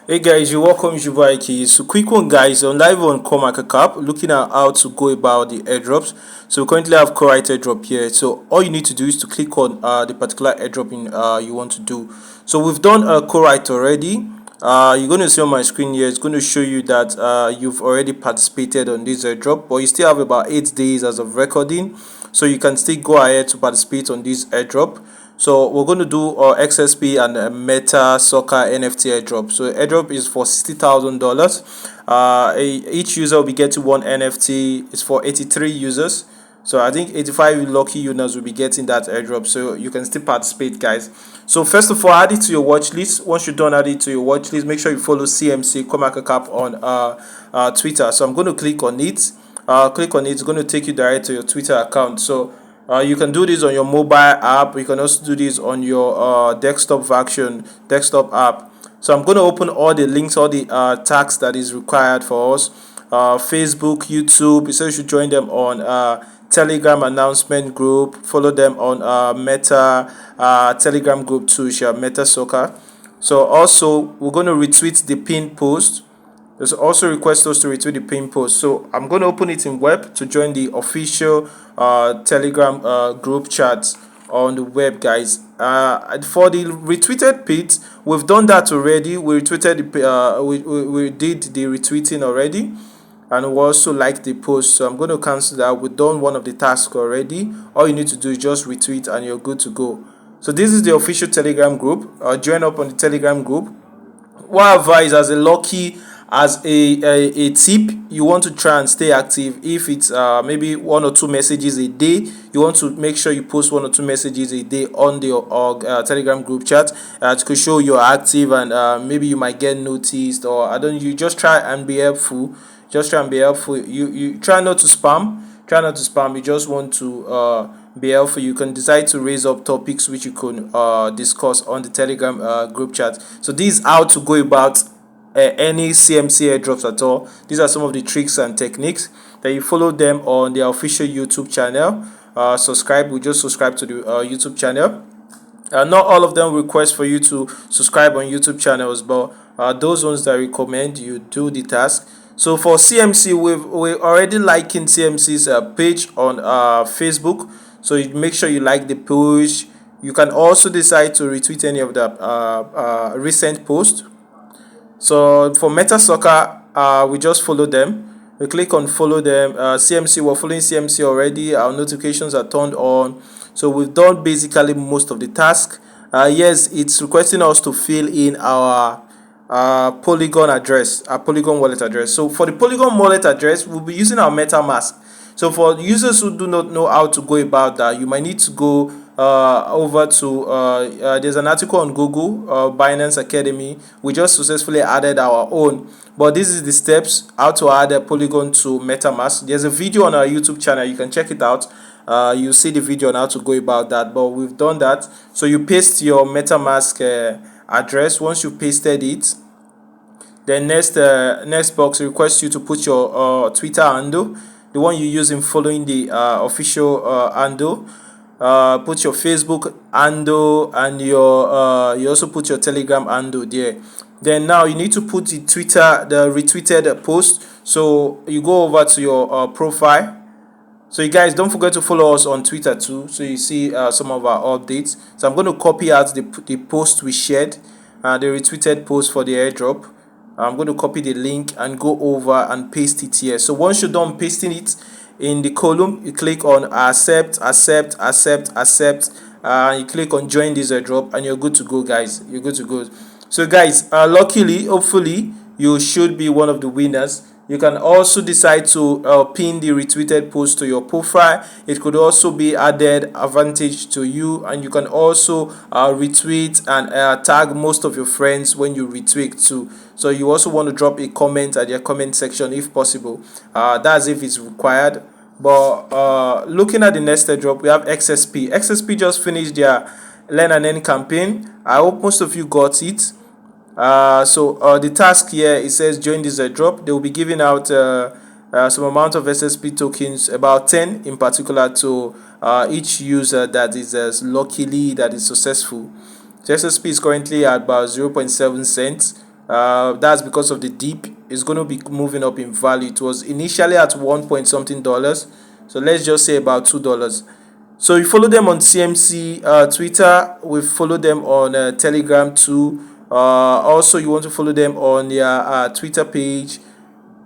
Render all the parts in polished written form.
Hey guys, you're welcome to Akahilz. So quick one guys, on live on Coinmarketcap, looking at how to go about the airdrops. So we currently have Corite airdrop here. So all you need to do is to click on the particular airdrop you want to do. So we've done Corite already. You're going to see on my screen here, it's going to show you that you've already participated on this airdrop, but you still have about 8 days as of recording. So you can still go ahead to participate on this airdrop. So we're going to do XSP and Meta Soccer NFT airdrop. So airdrop is for $60,000. Each user will be getting one NFT. It's for 83 users. So I think 85 lucky users will be getting that airdrop. So you can still participate, guys. So first of all, add it to your watch list. Once you're done adding it to your watch list, make sure you follow CMC Coinmarketcap on Twitter. So I'm going to click on it. Click on it. It's going to take you direct to your Twitter account. So you can do this on your mobile app. You can also do this on your desktop app. So I'm going to open all the links, all the tags that is required for us. Facebook, YouTube. You should join them on Telegram announcement group. Follow them on Meta Telegram group too. Share Meta Soccer. So also we're going to retweet the pinned post. There's also request us to retweet the pin post. So I'm going to open it in web to join the official Telegram group chat on the web, guys. For the retweeted pit, we've done that already. We retweeted we did the retweeting already, and we also like the post. So I'm going to cancel that. We've done one of the tasks already. All you need to do is just retweet and you're good to go. So this is the official Telegram group. Join up on the Telegram group. What I advise as a tip, you want to try and stay active. If it's maybe 1 or 2 messages a day, you want to make sure you post 1 or 2 messages a day on the Telegram group chat to show you're active, and maybe you might get noticed, or I don't. You just try and be helpful. You try not to spam. You just want to be helpful. You can decide to raise up topics which you can discuss on the Telegram group chat. So this is how to go about any CMC airdrops at all. These are some of the tricks and techniques. That you follow them on their official YouTube channel. Subscribe. We just subscribe to the YouTube channel. Not all of them request for you to subscribe on YouTube channels, but those ones that recommend you do the task. So for CMC, we're already liking CMC's page on Facebook. So you make sure you like the page. You can also decide to retweet any of the recent posts. So for Meta Soccer, we just follow them. We click on follow them. CMC, we're following CMC already. Our notifications are turned on. So we've done basically most of the task. Yes, it's requesting us to fill in our Polygon address, our Polygon wallet address. So for the Polygon wallet address, we'll be using our MetaMask. So for users who do not know how to go about that, you might need to go over to there's an article on Google, Binance Academy. We just successfully added our own, but this is the steps how to add a Polygon to MetaMask. There's a video on our YouTube channel, you can check it out. You see the video on how to go about that, but we've done that. So you paste your MetaMask address. Once you pasted it, then next box requests you to put your Twitter handle, the one you use in following the official handle. Put your Facebook handle, and your you also put your Telegram handle there. Then now you need to put the retweeted post. So you go over to your profile. So you guys don't forget to follow us on Twitter too, so you see some of our updates. So I'm going to copy out the post we shared, the retweeted post for the airdrop. I'm going to copy the link and go over and paste it here. So once you're done pasting it in the column, you click on accept, you click on join this airdrop, and you're good to go, guys. You're good to go. So guys, luckily, hopefully you should be one of the winners. You can also decide to pin the retweeted post to your profile. It could also be added advantage to you, and you can also retweet and tag most of your friends when you retweet too. So you also want to drop a comment at your comment section if possible. That's if it's required. But looking at the next airdrop, we have XSP. XSP just finished their Learn and Earn campaign. I hope most of you got it. So the task here, it says join this airdrop. They will be giving out some amount of SSP tokens, about 10 in particular, to each user that is luckily that is successful. So SSP is currently at about 0.7 cents. That's because of the dip. It's going to be moving up in value. It was initially at 1 point something dollars, so let's just say about $2. So you follow them on CMC, Twitter. We follow them on Telegram too. Also, you want to follow them on their Twitter page.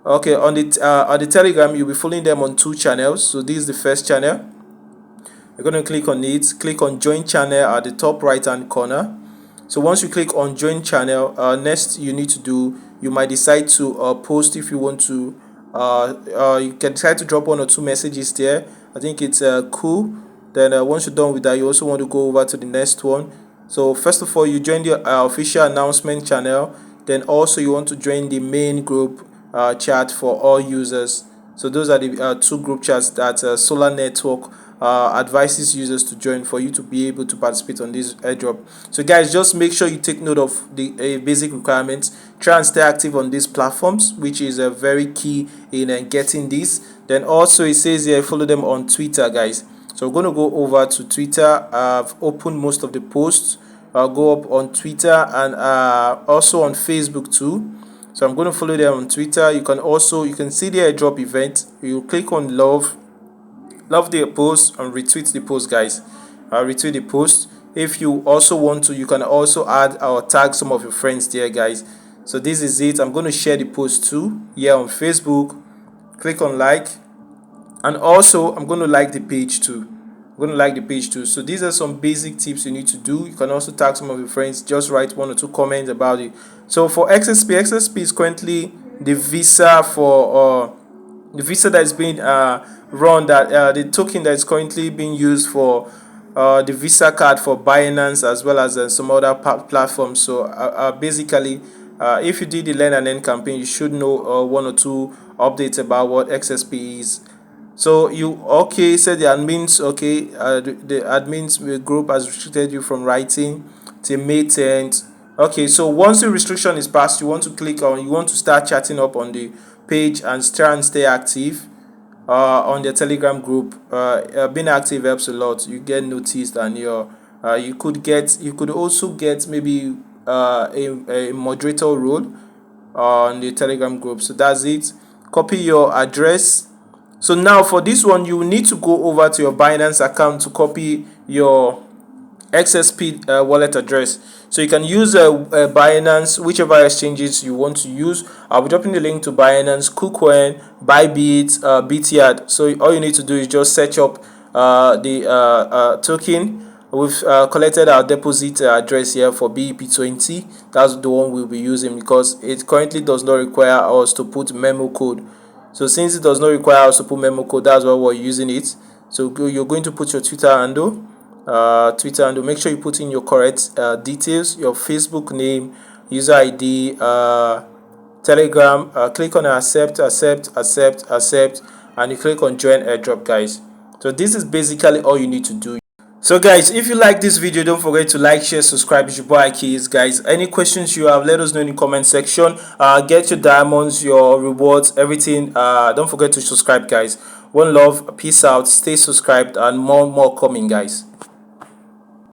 Okay, on the Telegram, you'll be following them on 2 channels. So this is the first channel. You're going to click on it. Click on join channel at the top right hand corner. So once you click on join channel, next you need to do, you might decide to post if you want to. You can decide to drop 1 or 2 messages there. I think it's cool. Then once you're done with that, you also want to go over to the next one. So first of all, you join the official announcement channel. Then also you want to join the main group chat for all users. So those are the 2 group chats that Solar Network advises users to join for you to be able to participate on this airdrop. So guys, just make sure you take note of the basic requirements. Try and stay active on these platforms, which is very key in getting this. Then also it says here follow them on Twitter, guys. So we're going to go over to Twitter. I've opened most of the posts. I'll go up on Twitter and also on Facebook too. So I'm going to follow them on Twitter. You can see the airdrop event. You click on love the post and retweet the post, guys. Retweet the post. If you also want to, you can also add or tag some of your friends there, guys. So this is it. I'm going to share the post too here on Facebook. Click on like, and also I'm going to like the page too. So these are some basic tips you need to do. You can also tag some of your friends. Just write 1 or 2 comments about it. So for XSP is currently the visa for the visa that is being run, that the token that is currently being used for the Visa card for Binance, as well as some other platforms. So basically, if you did the Learn and Earn campaign, you should know 1 or 2 updates about what XSP is. So you said the admins, the admins group has restricted you from writing till May 10th. Okay, so once the restriction is passed, you want to start chatting up on the page and try and stay active on the Telegram group. Being active helps a lot. You get noticed, and you could also get maybe a moderator role on the Telegram group. So that's it. Copy your address. So now for this one, you need to go over to your Binance account to copy your XSP wallet address. So you can use Binance, whichever exchanges you want to use. I'll be dropping the link to Binance, KuCoin, Bybit, BTR. So all you need to do is just search up the token. We've collected our deposit address here for BEP20. That's the one we'll be using because it currently does not require us to put memo code. So since it does not require us to put memo code, that's why we're using it. So you're going to put your Twitter handle. Make sure you put in your correct details, your Facebook name, user ID, Telegram. Click on accept, and you click on join airdrop, guys. So this is basically all you need to do. So guys, if you like this video, don't forget to like, share, subscribe. It's your boy Akahilz, guys. Any questions you have, let us know in the comment section. Get your diamonds, your rewards, everything. Don't forget to subscribe, guys. One love, peace out, stay subscribed, and more coming, guys.